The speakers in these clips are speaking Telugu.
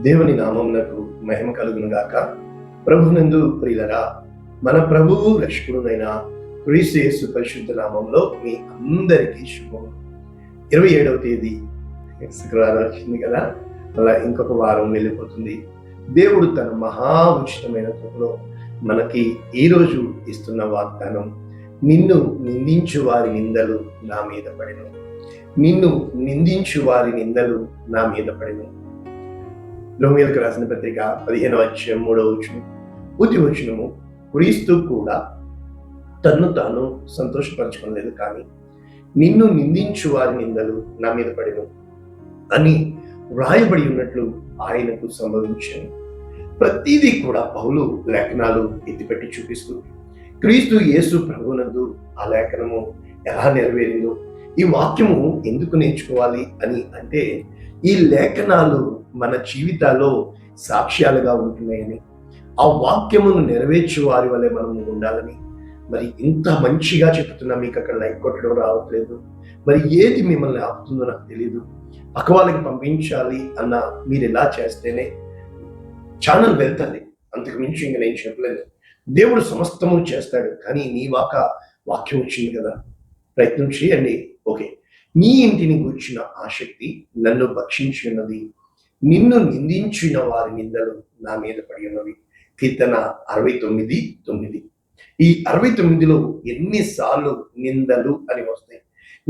దేవుని నామమునకు మహిమ కలుగును గాక. ప్రభునందు ప్రియులరా, మన ప్రభువు రక్షకుడునైన క్రీస్తు యేసు పరిశుద్ధ నామంలో మీ అందరికీ శుభం. 27వ తేదీ శుక్రవారం వచ్చింది కదా, అలా ఇంకొక వారం వెళ్ళిపోతుంది. దేవుడు తన మహా ఉచితమైన కృపలో మనకి ఈరోజు ఇస్తున్న వాగ్దానం, నిన్ను నిందించు వారి నిందలు నా మీద పడెను. నిన్ను నిందించు వారి నిందలు నా మీద పడెను. రోమీయులకు రాసిన పత్రిక 15వ అధ్యాయం 3వ వచనం, పూర్తి వచనము, క్రీస్తు కూడా తన్ను తాను సంతోషపరచుకోలేదు, కానీ నిన్ను నిందించు వారి నిందలు నా మీద పడెను అని వ్రాయబడి ఉన్నట్లు ఆయనకు సంభవించాను. ప్రతిదీ కూడా పౌలు లేఖనాలు ఎత్తిపెట్టి చూపిస్తూ క్రీస్తు యేసు ప్రభువునందు ఆ లేఖనము ఎలా నెరవేరిందో, ఈ వాక్యము ఎందుకు నేర్చుకోవాలి అని అంటే, ఈ లేఖనాలు మన జీవితాల్లో సాక్ష్యాలుగా ఉంటున్నాయని, ఆ వాక్యమును నెరవేర్చే వారి వలె మనము ఉండాలని. మరి ఇంత మంచిగా చెప్తున్నా మీకు అక్కడ లైక్ కొట్టడం రావట్లేదు, మరి ఏది మిమ్మల్ని ఆపుతుందో నాకు తెలియదు. పక్క వాళ్ళకి పంపించాలి అన్న మీరు ఎలా చేస్తేనే ఛానల్ వెళ్తుంది, అంతకు మించి ఇంకా నేను చెప్పలేదు. దేవుడు సమస్తము చేస్తాడు, కానీ నీ వాక్యం వచ్చింది కదా, ప్రయత్నం చేయండి. ఓకే, నీ ఇంటిని గూర్చిన ఆసక్తి నన్ను భక్షించి ఉన్నది, నిన్ను నిందించిన వారి నిందలు నా మీద పడి ఉన్నవి. కీర్తన 69:9. ఈ 69లో ఎన్నిసార్లు నిందలు అని వస్తాయి.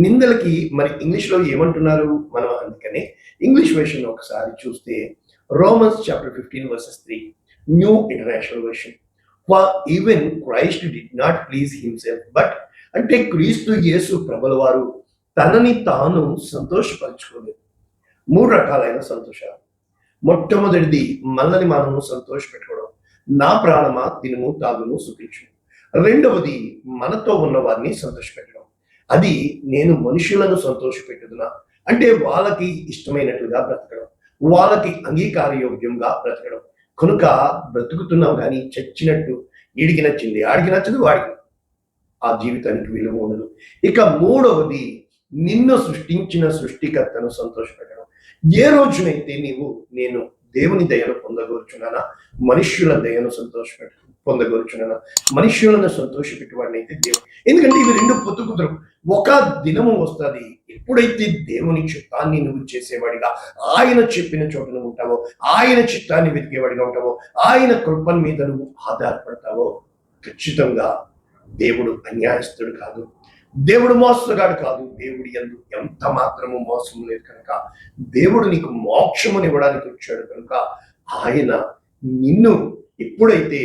నిందలకి మరి ఇంగ్లీష్లో ఏమంటున్నారు మనం, అందుకనే ఇంగ్లీష్ వెర్షన్ ఒకసారి చూస్తే Romans chapter 15 verses 3, new international version, for even Christ did not please himself, but అంటే క్రీస్తు యేసు ప్రభుల వారు తనని తాను సంతోషపరచుకోలేదు. 3 రకాలైన సంతోషాలు. మొట్టమొదటిది, మనల్ని మనము సంతోష పెట్టుకోవడం, నా ప్రాణమా తినుము తాగుము సుఖించు. రెండవది, మనతో ఉన్న వారిని సంతోషపెట్టడం, అది నేను మనుషులను సంతోషపెట్టుదునా అంటే వాళ్ళకి ఇష్టమైనట్లుగా బ్రతకడం, వాళ్ళకి అంగీకారయోగ్యంగా బ్రతకడం. కనుక బ్రతుకుతున్నాం కానీ చచ్చినట్టు, ఈడికి నచ్చింది ఆడికి నచ్చదు, వాడికి ఆ జీవితానికి విలువ ఉండదు. ఇక మూడవది, నిన్ను సృష్టించిన సృష్టికర్తను సంతోషపెట్టడం. ఏ రోజునైతే నేను దేవుని దయను పొందగోరుచున్నానా, మనుష్యుల దయను పొందగోరుచున్నానా, మనుష్యులను సంతోషపెట్టేవాడినైతే దేవుడు. ఎందుకంటే ఇవి రెండు పొత్తుకుదరు. ఒక దినము వస్తుంది, ఎప్పుడైతే దేవుని చిత్తాన్ని నువ్వు చేసేవాడిగా, ఆయన చెప్పిన చోట నువ్వు ఉంటావో, ఆయన చిత్తాన్ని వెతికేవాడిగా ఉంటావో, ఆయన కృప మీద నువ్వు ఆధారపడతావో, ఖచ్చితంగా దేవుడు అన్యాయస్తుడు కాదు, దేవుడు మోసగాడు కాదు. దేవుడి యందు ఎంత మాత్రము మోసం లేదు కనుక దేవుడు నీకు మోక్షమునివ్వడానికి వచ్చాడు. కనుక ఆయన నిన్ను ఎప్పుడైతే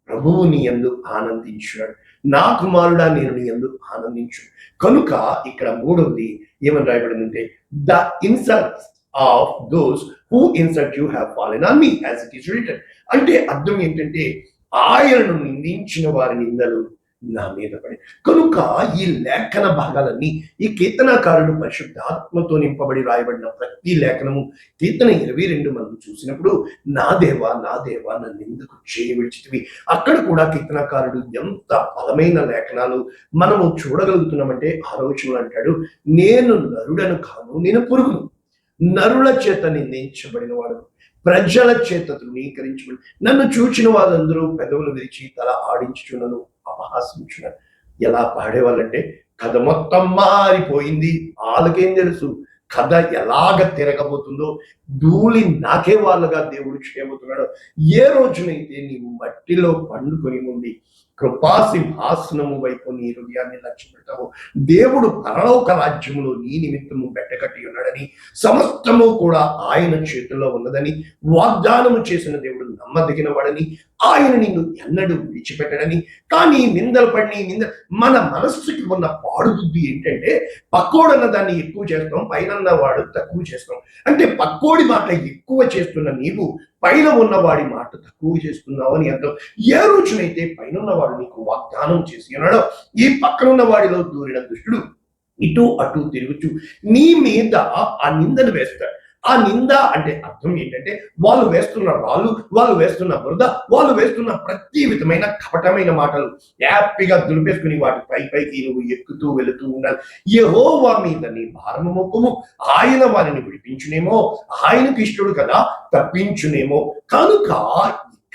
ప్రభువు నీ యందు ఆనందించాడు, నా కుమారుడా నేను నీ యందు ఆనందించు. కనుక ఇక్కడ మూడవది ఏమని రాయబడిందంటే, the insults of those who insult you have fallen on me as it is written. అంటే అర్థం ఏంటంటే, ఆయనను నిందించిన వారి నిందలు నా మీద పడి. కనుక ఈ లేఖన భాగాలన్నీ, ఈ కీర్తనాకారుడు పరిశుద్ధాత్మతో నింపబడి రాయబడిన ప్రతి లేఖనము, కీర్తన 22 మనం చూసినప్పుడు, నా దేవా నా దేవా నన్ను ఎందుకు చేయవిడిచితివి, అక్కడ కూడా కీర్తనాకారుడు ఎంత బలమైన లేఖనాలు మనము చూడగలుగుతున్నామంటే, ఆలోచనలు అంటాడు, నేను నరుడను కాను, నేను పురుగును, నరుల చేత నిందించబడిన వాడు, ప్రజల చేత తృణీకరించబడి, నన్ను చూచిన వారందరూ పెదవులు విరిచి తల ఆడించుచున్నను, అపహాసించున్నారు. ఎలా పాడేవాళ్ళంటే, కథ మొత్తం మారిపోయింది, వాళ్ళకేం తెలుసు కథ ఎలాగ తిరగబోతుందో, ధూళి నాకే వాళ్ళగా దేవుడు చేయబోతున్నాడు. ఏ రోజునైతే నీవు మట్టిలో పండుకొని ఉండి కృపాసింహాసనము వైపు నీ హృదయాన్ని లక్ష్య పెడతావు, దేవుడు పరలోక రాజ్యములో నీ నిమిత్తము బెట్టకట్టి ఉన్నాడని, సమస్తము కూడా ఆయన చేతుల్లో ఉన్నదని వాగ్దానము చేసిన దేవుడు నమ్మదగిన వాడని, ఆయన నిన్ను ఎన్నడూ విడిచిపెట్టడని. కానీ నిందలు మన మనస్సుకి ఉన్న పాడుబుద్ధి ఏంటంటే, పక్కోడన్న దాన్ని ఎక్కువ చేస్తాం, పైన వాడు తక్కువ చేస్తాం. అంటే పక్కోడి మాట ఎక్కువ చేస్తున్న నీవు పైన ఉన్నవాడి మాట తక్కువ చేస్తున్నావు అని అర్థం. ఏ రోజునైతే పైన ఉన్నవాడు నీకు వాగ్దానం చేసి ఉన్నాడో, ఈ పక్కనున్న వాడిలో దూరిన దుష్టుడు ఇటు అటు తిరుగుచు నీ మీద ఆ నిందను వేస్తాడు. ఆ నింద అంటే అర్థం ఏంటంటే వాళ్ళు వేస్తున్న రాళ్ళు, వాళ్ళు వేస్తున్న బురద, వాళ్ళు వేస్తున్న ప్రతి విధమైన కపటమైన మాటలు హ్యాపీగా దులిపేసుకుని వాటి పైకి నువ్వు ఎక్కుతూ వెళుతూ ఉండాలి. యెహోవా మీద నీ భారము మోపుము, ఆయన వారిని విడిపించునేమో, ఆయనకు ఇష్టడు కదా తప్పించునేమో. కనుక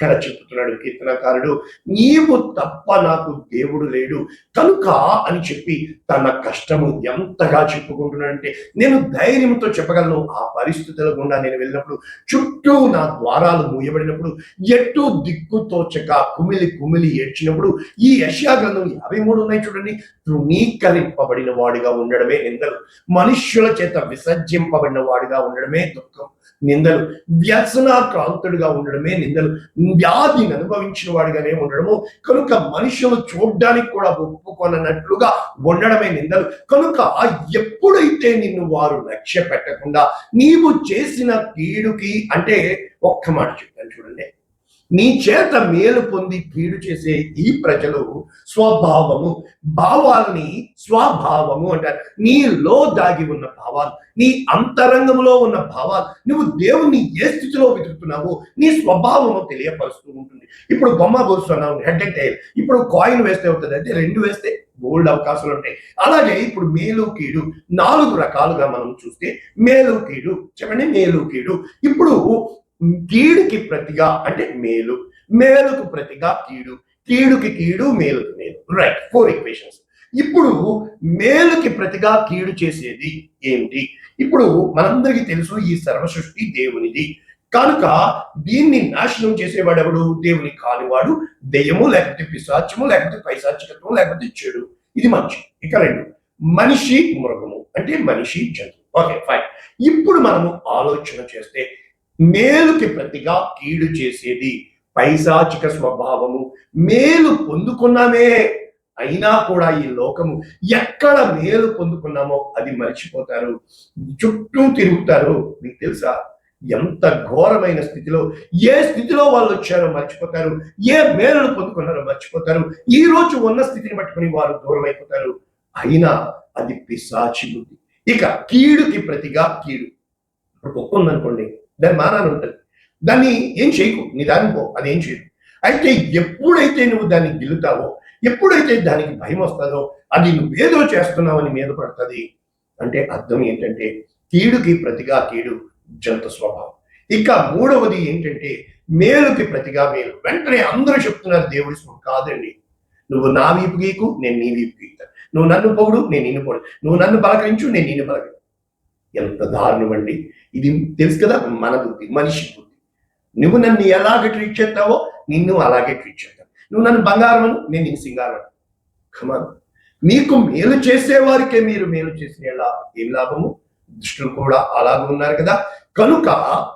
ఇక్కడ చెప్తున్నాడు కీర్తనకారుడు, నీవు తప్ప నాకు దేవుడు లేడు కనుక అని చెప్పి తన కష్టము ఎంతగా చెప్పుకుంటున్నాడంటే, నేను ధైర్యంతో చెప్పగలను ఆ పరిస్థితుల గుండా నేను వెళ్ళినప్పుడు, చుట్టూ నా ద్వారాలు మూయబడినప్పుడు, ఎటు దిక్కు తోచక కుమిలి కుమిలి ఏడ్చినప్పుడు, ఈ యెషయా గ్రంథం 53 ఉన్నాయి చూడండి. తృణీకరింపబడిన వాడిగా ఉండడమే నిందలు, మనుష్యుల చేత విసర్జింపబడిన వాడిగా ఉండడమే దుఃఖం నిందలు, వ్యసనాక్రాంతుడిగా ఉండడమే నిందలు, వ్యాధిని అనుభవించిన వాడిగానే ఉండడము, కనుక మనుషులు చూడ్డానికి కూడా ఒప్పుకొనట్లుగా ఉండడమే నిందలు. కనుక ఎప్పుడైతే నిన్ను వారు లక్ష్య పెట్టకుండా నీవు చేసిన కీడుకి, అంటే ఒక్క మాట చెప్తాను చూడండి, నీ చేత మేలు పొంది కీడు చేసే ఈ ప్రజలు స్వభావము, భావాల్ని స్వభావము అంటారు. నీలో దాగి ఉన్న భావాలు, నీ అంతరంగంలో ఉన్న భావాలు, నువ్వు దేవుణ్ణి ఏ స్థితిలో వెతుకుతున్నావో నీ స్వభావము తెలియపరుస్తూ ఉంటుంది. ఇప్పుడు బొమ్మ పోస్తున్నావు, హెడ్ అండ్ టైల్. ఇప్పుడు కాయిన్ వేస్తే అవుతుంది, అంటే 2 వేస్తే బోల్డ్ అవకాశాలు ఉంటాయి. అలాగే ఇప్పుడు మేలు కీడు 4 రకాలుగా మనం చూస్తే, మేలు కీడు చెప్పండి, మేలు కీడు. ఇప్పుడు కీడుకి ప్రతిగా అంటే మేలు, మేలుకు ప్రతిగా కీడు, కీడుకి కీడు, మేలుకి మేలు. Right, 4 equations. ఇప్పుడు మేలుకి ప్రతిగా కీడు చేసేది ఏమిటి? ఇప్పుడు మనందరికీ తెలుసు ఈ సర్వ సృష్టి దేవునిది కనుక దీన్ని నాశనం చేసేవాడు ఎవడు? దేవుని కానివాడు, దెయ్యము లేకపోతే పిశాచము లేకపోతే పైశాచికత్వం లేకపోతే చెడు. ఇది మంచి. ఇక 2 మనిషి మృగము, అంటే మనిషి జంతువు. Okay fine. ఇప్పుడు మనము ఆలోచన చేస్తే మేలుకి ప్రతిగా కీడు చేసేది పైశాచిక స్వభావము. మేలు పొందుకున్నామే అయినా కూడా ఈ లోకము ఎక్కడ మేలు పొందుకున్నామో అది మర్చిపోతారు, చుట్టూ తిరుగుతారు. మీకు తెలుసా ఎంత ఘోరమైన స్థితిలో, ఏ స్థితిలో వాళ్ళు వచ్చారో మర్చిపోతారు, ఏ మేలును పొందుకున్నారో మర్చిపోతారు. ఈ రోజు ఉన్న స్థితిని పట్టుకుని వారు దూరం అయిపోతారు. అయినా అది పిశాచి బుద్ధి. ఇక కీడుకి ప్రతిగా కీడు. ఇప్పుడు కుక్క ఉందనుకోండి, దాని మానాన్ని ఉంటుంది, దాన్ని ఏం చేయకు, నీ దాన్ని పో, అది ఏం చేయదు. అయితే ఎప్పుడైతే నువ్వు దాన్ని గిల్లుతావో, ఎప్పుడైతే దానికి భయం వస్తుందో, అది నువ్వేదో చేస్తున్నావని మీద పడుతుంది. అంటే అర్థం ఏంటంటే కీడుకి ప్రతిగా కీడు జంతు స్వభావం. ఇక 3వది ఏంటంటే మేలుకి ప్రతిగా మేలు. వెంటనే అందరూ చెప్తున్నారు దేవుడి స్వభావం కాదండి. నువ్వు నా వీపు గీకు, నేను నీ వీపు గీకుతాను. నువ్వు నన్ను పొగుడు, నేను నిన్ను పొడు. నువ్వు నన్ను పలకరించు, నేను నిన్ను పలకరించు. ఎంత దారుణం అండి ఇది. తెలుసు కదా మన బుద్ధి, మనిషి బుద్ధి. నువ్వు నన్ను ఎలాగ ట్రీట్ చేస్తావో నిన్ను అలాగే ట్రీట్ చేస్తాను. నువ్వు నన్ను బంగారం అను, నేను నిన్ను సింగారం. కమాన్, మీకు మేలు చేసేవారికే మీరు మేలు చేసిన ఏం లాభము? దుష్టులు కూడా అలాగే ఉన్నారు కదా. కనుక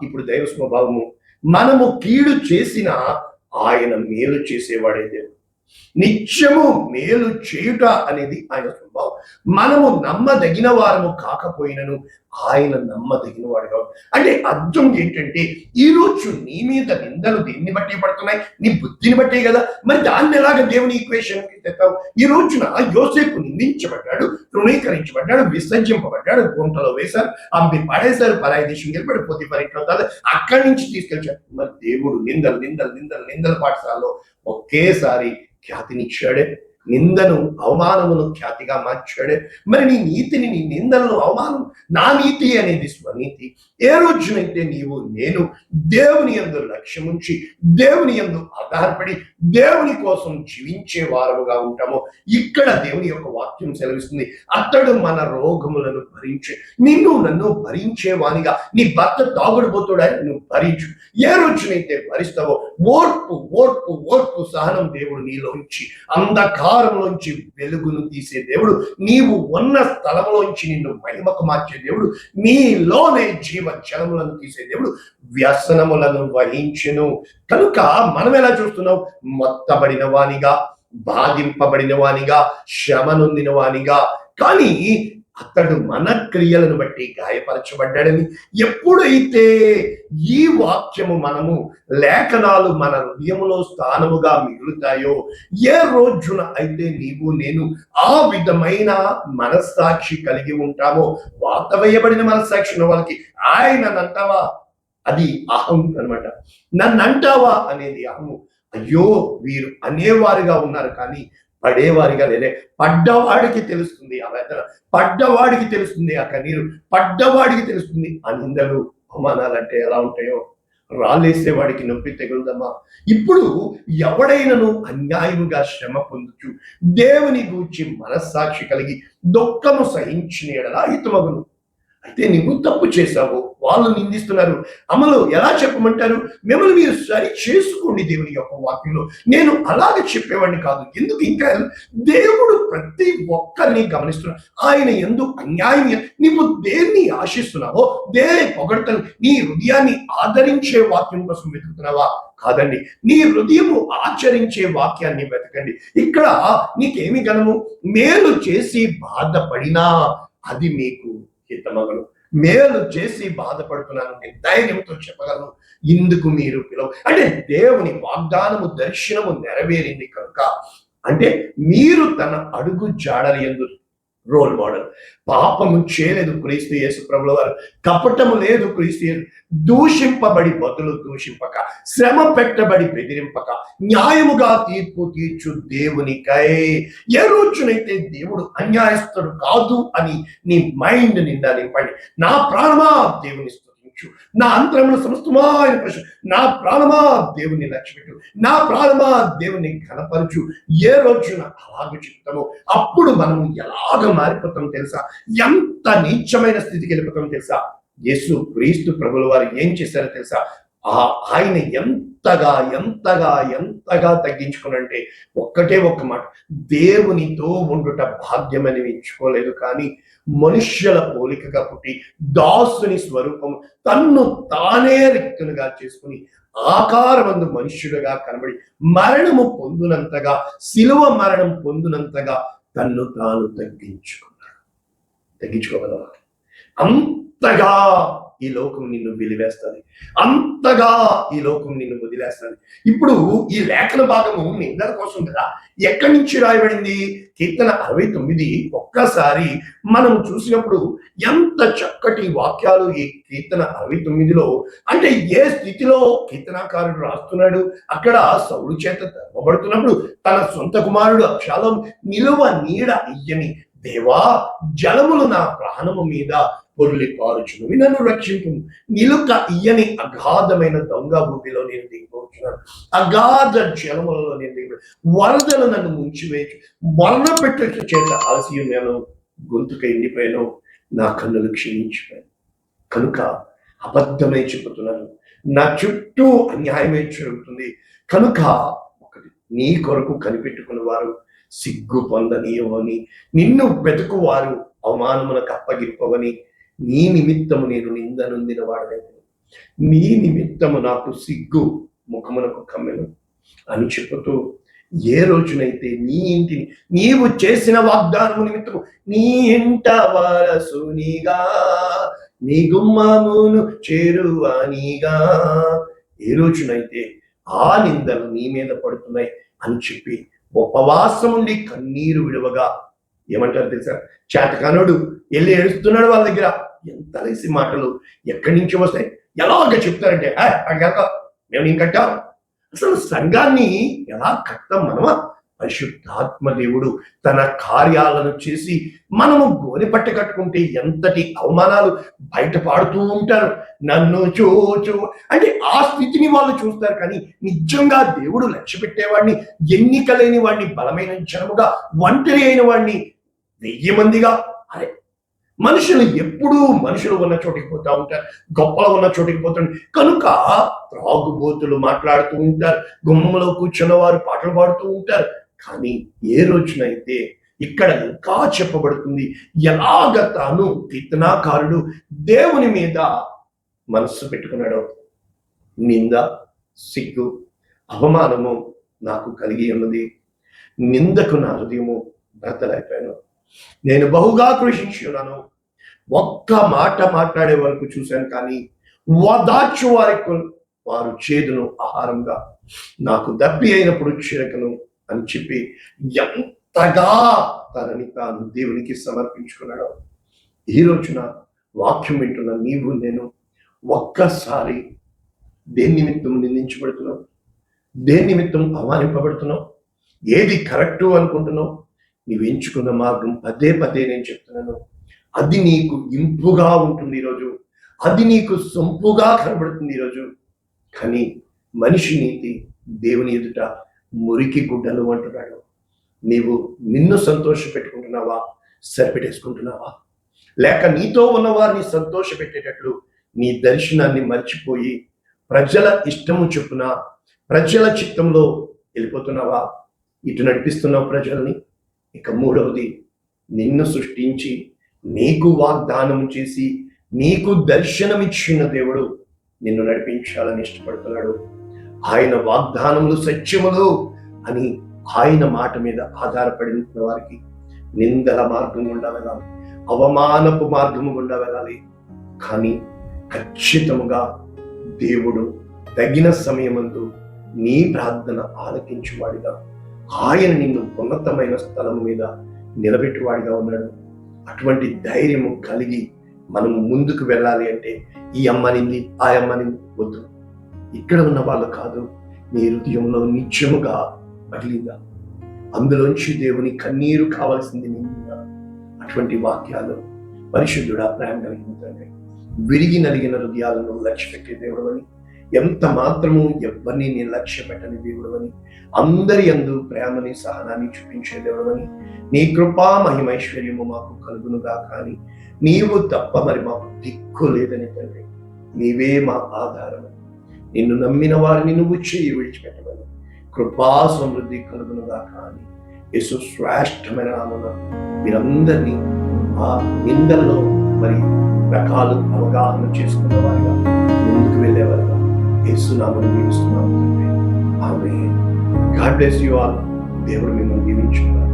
ఇప్పుడు దైవ స్వభావము, మనము కీడు చేసిన ఆయన మేలు చేసేవాడే దేవుడు. నిత్యము మేలు చేయుట అనేది ఆయన స్వభావం. మనము నమ్మదగిన వారము కాకపోయినను ఆయన నమ్మదగిన వాడుగా. అంటే అర్థం ఏంటంటే ఈ రోజు నీ మీద నిందలు దేన్ని బట్టి పడుతున్నాయి? నీ బుద్ధిని బట్టే కదా. మరి దాన్ని ఎలాగ దేవుని ఈక్వేషన్ కి తెస్తావు? ఈ రోజున యోసేపు నిందించబడ్డాడు, తృణీకరించబడ్డాడు, విసర్జింపబడ్డాడు, గుంటలో వేశారు, అమ్మి పడేశారు, పరాయి దేశం గెలిపాడు, పోతీఫరు ఇంట్లో అక్కడి నుంచి తీసుకెళ్ళాడు. మరి దేవుడు నిందలు నిందలు నిందలు నిందల పాఠశాలలో ఒకేసారి ఖ్యాతినిచ్చాడే, నిందను అవమానమును ఖ్యాతిగా మార్చాడే. మరి నీ నీతిని, నీ నిందలను అవమానం, నా నీతి అనేది స్వనీతి. ఏ రోజునైతే నీవు నేను దేవుని యందు లక్ష్యముంచి, దేవుని యందు ఆధారపడి, దేవుని కోసం జీవించే వారముగా ఉంటామో, ఇక్కడ దేవుని యొక్క వాక్యం సెలవిస్తుంది, అతడు మన రోగములను భరించే. నిన్ను నన్ను భరించే వానిగా, నీ భర్త తాగుడుపోతాడని నువ్వు భరించు. ఏ రోజునైతే భరిస్తావో ఓర్పు ఓర్పు ఓర్పు సహనం దేవుడు నీలోంచి, అంధకారంలోంచి వెలుగును తీసే దేవుడు, నీవు ఉన్న స్థలంలోంచి నిన్ను మహిమకు మార్చే దేవుడు, నీలోనే జీవ జలములను తీసే దేవుడు వ్యసనములను వహించెను. కనుక మనం ఎలా చూస్తున్నాం? మొత్తబడిన వానిగా, బాధింపబడిన వానిగా, శ్రమ నొందిన వానిగా. కానీ అతడు మన క్రియలను బట్టి గాయపరచబడ్డాడని ఎప్పుడైతే ఈ వాక్యము మనము లేఖనాలు మన హృదయములో స్థానముగా మిగులుతాయో, ఏ రోజున అయితే నీవు నేను ఆ విధమైన మనస్సాక్షి కలిగి ఉంటామో, వాత వేయబడిన మనస్సాక్షి ఉన్న వాళ్ళకి ఆయన నంటావా అది అహం అనమాట. నన్ను అంటావా అనేది అహము. అయ్యో వీరు అనేవారుగా ఉన్నారు కానీ పడేవారిగా లేదే. పడ్డవాడికి తెలుస్తుంది ఆ వేదన, పడ్డవాడికి తెలుస్తుంది ఆ కన్నీరు, పడ్డవాడికి తెలుస్తుంది ఆ నిందలు అవమానాలు అంటే ఎలా ఉంటాయో. రాళ్ళేసేవాడికి నొప్పి తెగులుదమ్మా. ఇప్పుడు ఎవడైనను అన్యాయముగా శ్రమ పొందుచు దేవుని గూర్చి మనస్సాక్షి కలిగి దుఃఖము సహించిన ఎడల హితమగును. అయితే నువ్వు తప్పు చేశావు, వాళ్ళు నిందిస్తున్నారు, అమలు ఎలా చెప్పమంటారు? మిమ్మల్ని మీరు సరి చేసుకోండి దేవుని యొక్క వాక్యంలో. నేను అలాగే చెప్పేవాడిని కాదు. ఎందుకు? ఇంకా దేవుడు ప్రతి ఒక్కరిని గమనిస్తున్నాడు. ఆయన ఎందుకు అన్యాయం, నీవు దేన్ని ఆశిస్తున్నావో, దేని పొగడతను, నీ హృదయాన్ని ఆదరించే వాక్యం కోసం వెతుకుతున్నావా? కాదండి, నీ హృదయము ఆచరించే వాక్యాన్ని వెతకండి. ఇక్కడ నీకేమి గనము? మేలు చేసి బాధపడినా అది మీకు హితమగను. మేలు చేసి బాధపడుతున్నాను నేను ధైర్యంతో చెప్పగలను. ఇందుకు మీరు అంటే దేవుని వాగ్దానము దర్శనము నెరవేరింది కనుక, అంటే మీరు తన అడుగు జాడలు యందు రోల్ మోడల్. పాపము చేయలేదు క్రీస్తు యేసు ప్రభుల వారు, కపటము లేదు క్రీస్తు యేసు. దూషింపబడి బదులు దూషింపక, శ్రమ పెట్టబడి బెదిరింపక, న్యాయముగా తీర్పు తీర్చు దేవునికై. ఏ రోజునైతే దేవుడు అన్యాయస్తుడు కాదు అని నీ మైండ్ నిండా నింపండి. నా ప్రాణమా దేవుని స్తుతించు, నా అంతరముల సమస్తమా ఆయన ప్రశ్న, నా ప్రాణమా దేవుని లక్ష్యపెట్టు, నా ప్రాణమా దేవుని ఘనపరచు. ఏ రోజున అలాగ చెప్తామో అప్పుడు మనము ఎలాగ మారిపోతాం తెలుసా? ఎంత నీచమైన స్థితికి వెళ్ళిపోతాం తెలుసా? యేసు క్రీస్తు ప్రభుల వారు ఏం చేశారో తెలుసా? ఆయన ఎంతగా ఎంతగా ఎంతగా తగ్గించుకునంటే ఒక్కటే ఒక్క మాట, దేవునితో ఉండుట భాగ్యమని ఎంచుకోలేదు, కానీ మనుష్యుల పోలికగా పుట్టి దాసుని స్వరూపము తన్ను తానే రిక్తులుగా చేసుకుని ఆకారమందు మనుష్యుడుగా కనబడి మరణము పొందునంతగా, శిలువ మరణం పొందునంతగా తన్ను తాను తగ్గించుకోగలవా? అంతగా ఈ లోకం నిన్ను వెలివేస్తుంది, అంతగా ఈ లోకం నిన్ను వదిలేస్తుంది. ఇప్పుడు ఈ లేఖన భాగము మీ అందరి కోసం కదా. ఎక్కడి నుంచి రాయబడింది? కీర్తన 69 ఒక్కసారి మనం చూసినప్పుడు ఎంత చక్కటి వాక్యాలు ఈ కీర్తన 69లో. అంటే ఏ స్థితిలో కీర్తనాకారుడు రాస్తున్నాడు? అక్కడ సౌలు చేత తరమబడుతున్నప్పుడు తన సొంత కుమారుడు అబ్షాలోము నిలువ నీడ ఇయ్యని దేవా, జలములు నా ప్రాణము మీద పొర్లి పారుచును, నన్ను రక్షింపు. నిలుక ఇయ్యని అగాధమైన దొంగ భూమిలో నేను దిగిపోతున్నాను, అగాధ జలములలో నేను దిగి, వరదలు నన్ను ముంచివేయచ్చు, మరణ పెట్ట చేత అలసి ఉన్నాను, గొంతుక ఎండిపోయాను, నా కన్నులు క్షీణించిపోయాను. కనుక అబద్ధమే చెబుతున్నాను, నా చుట్టూ అన్యాయమే జరుగుతుంది. కనుక ఒకటి, నీ కొరకు కనిపెట్టుకున్న వారు సిగ్గు పొందనీయమని, నిన్ను వెతుకువారు అవమానములకు అప్పగిప్పవని, నీ నిమిత్తము నేను నిందనొందిన వాడనైతే, నీ నిమిత్తము నాకు సిగ్గు ముఖమునకు కమ్మెను అని చెప్పుతూ, ఏ రోజునైతే నీ ఇంటిని నీవు చేసిన వాగ్దానము నిమిత్తము నీ ఇంట వారసునిగా, నీ గుమ్మమును చేరువానిగా, ఏ రోజునైతే ఆ నిందలు నీ మీద పడుతున్నాయి అని చెప్పి ఉపవాసం ఉండి కన్నీరు విడవగా, ఏమంటారు తెలుసా? చేతకానుడు వెళ్ళి ఏడుస్తున్నాడు వాళ్ళ దగ్గర. ఎంత లేసి మాటలు ఎక్కడి నుంచి వస్తాయి? ఎలాగ చెప్తారంటే, అడిగాక మేము నేను కట్టాం. అసలు సంఘాన్ని ఎలా కట్టాం మనమా? పరిశుద్ధాత్మ దేవుడు తన కార్యాలను చేసి మనము గోనె పట్ట కట్టుకుంటే ఎంతటి అవమానాలు బయటపడుతూ ఉంటారు. నన్ను చూచు అంటే ఆ స్థితిని వాళ్ళు చూస్తారు, కానీ నిజంగా దేవుడు లక్ష్య పెట్టేవాడిని, ఎన్నిక లేని వాడిని, బలమైన జనముగా ఒంటరి అయిన వాడిని 1000 మందిగా, అరే మనుషులు ఎప్పుడూ మనుషులు ఉన్న చోటికి పోతా ఉంటారు, గొప్పలు ఉన్న చోటికి పోతారు. కనుక త్రాగుబోతులు మాట్లాడుతూ ఉంటారు, గుమ్మంలో కూర్చున్న వారు పాటలు పాడుతూ ఉంటారు. కానీ ఏ రోజునైతే ఇక్కడ ఇంకా చెప్పబడుతుంది ఎలాగ తాను కీర్తనాకారుడు దేవుని మీద మనస్సు పెట్టుకున్నాడో, నింద, సిగ్గు, అవమానము నాకు కలిగి ఉన్నది, నిందకు నా హృదయము బ్రతలైపోయాను, నేను బహుగా కృషించి ఉన్నాను. ఒక్క మాట మాట్లాడే వరకు చూశాను, కానీ ఓదార్చు వారు చేదును ఆహారంగా, నాకు దప్పి అయినప్పుడు చిరకను అని చెప్పి ఎంతగా తనని తాను దేవునికి సమర్పించుకున్నాడు. ఈ రోజున వాక్యం వింటున్న నీవు నేను ఒక్కసారి దేని నిమిత్తం నిందించబడుతున్నావు? దేని నిమిత్తం అవమానింపబడుతున్నావు? ఏది కరెక్టు అనుకుంటున్నావు? నీవు ఎంచుకున్న మార్గం పదే పదే నేను చెప్తున్నాను, అది నీకు ఇంపుగా ఉంటుంది ఈరోజు, అది నీకు సొంపుగా కనబడుతుంది ఈరోజు. కానీ మనిషి నీతి దేవుని ఎదుట మురికి గుడ్డలు అంటున్నాడు. నీవు నిన్ను సంతోష పెట్టుకుంటున్నావా? సరిపెట్టేసుకుంటున్నావా? లేక నీతో ఉన్న వారిని సంతోష పెట్టేటట్లు నీ దర్శనాన్ని మర్చిపోయి ప్రజల ఇష్టము చొప్పున ప్రజల చిత్తంలో వెళ్ళిపోతున్నావా? ఇటు నడిపిస్తున్నావు ప్రజల్ని. ఇక మూడవది, నిన్ను సృష్టించి నీకు వాగ్దానం చేసి నీకు దర్శనమిచ్చిన దేవుడు నిన్ను నడిపించాలని ఇష్టపడుతున్నాడు. ఆయన వాగ్దానములు సత్యములు అని ఆయన మాట మీద ఆధారపడిన వారికి నిందల మార్గం గుండా వెళ్ళాలి, అవమానపు మార్గము గుండా వెళ్ళాలి. కానీ ఖచ్చితముగా దేవుడు తగిన సమయమందు నీ ప్రార్థన ఆలకించువాడిగా, ఆయన నిన్ను ఉన్నతమైన స్థలం మీద నిలబెట్టువాడిగా ఉన్నాడు. అటువంటి ధైర్యము కలిగి మనం ముందుకు వెళ్ళాలి అంటే ఈ అమ్మనింది ఆ అమ్మనింది వద్దు. ఇక్కడ ఉన్న వాళ్ళు కాదు, నీ హృదయంలో నిత్యముగా పగిలిందా, అందులోంచి దేవుని కన్నీరు కావాల్సింది నిందా. అటువంటి వాక్యాలు పరిశుద్ధుడా, ప్రేమ కలిగిన తండ్రి, విరిగి నలిగిన హృదయాలను లక్ష్య పెట్టే దేవుడు అని, ఎంత మాత్రము ఎవరిని నేను లక్ష్య పెట్టని దేవుడు అని, అందరి యందు ప్రేమని సహనాన్ని చూపించే దేవుడు అని, నీ కృపా మహిమైశ్వర్యము మాకు కలుగునుగా, కానీ నీవు తప్ప మరి మాకు దిక్కు లేదని తండ్రి, నీవే మా ఆధారం. నిన్ను నమ్మిన వారిని నువ్వు చేయి విడిచిపెట్టమని, కృపా సమృద్ధి కలుగునుగా, కానీ యేసు శ్రేష్టమైన నామమున మీరందరినీ ఆ నిందల్లో మరి రకాలు అవగాహన చేసుకున్న వారిగా ముందుకు వెళ్ళేవారుగా యేసు నామమున దీవిస్తున్నాము తండ్రి. ఆమేన్. God bless you all. దేవుడు మిమ్మల్ని దీవించుకున్నారు.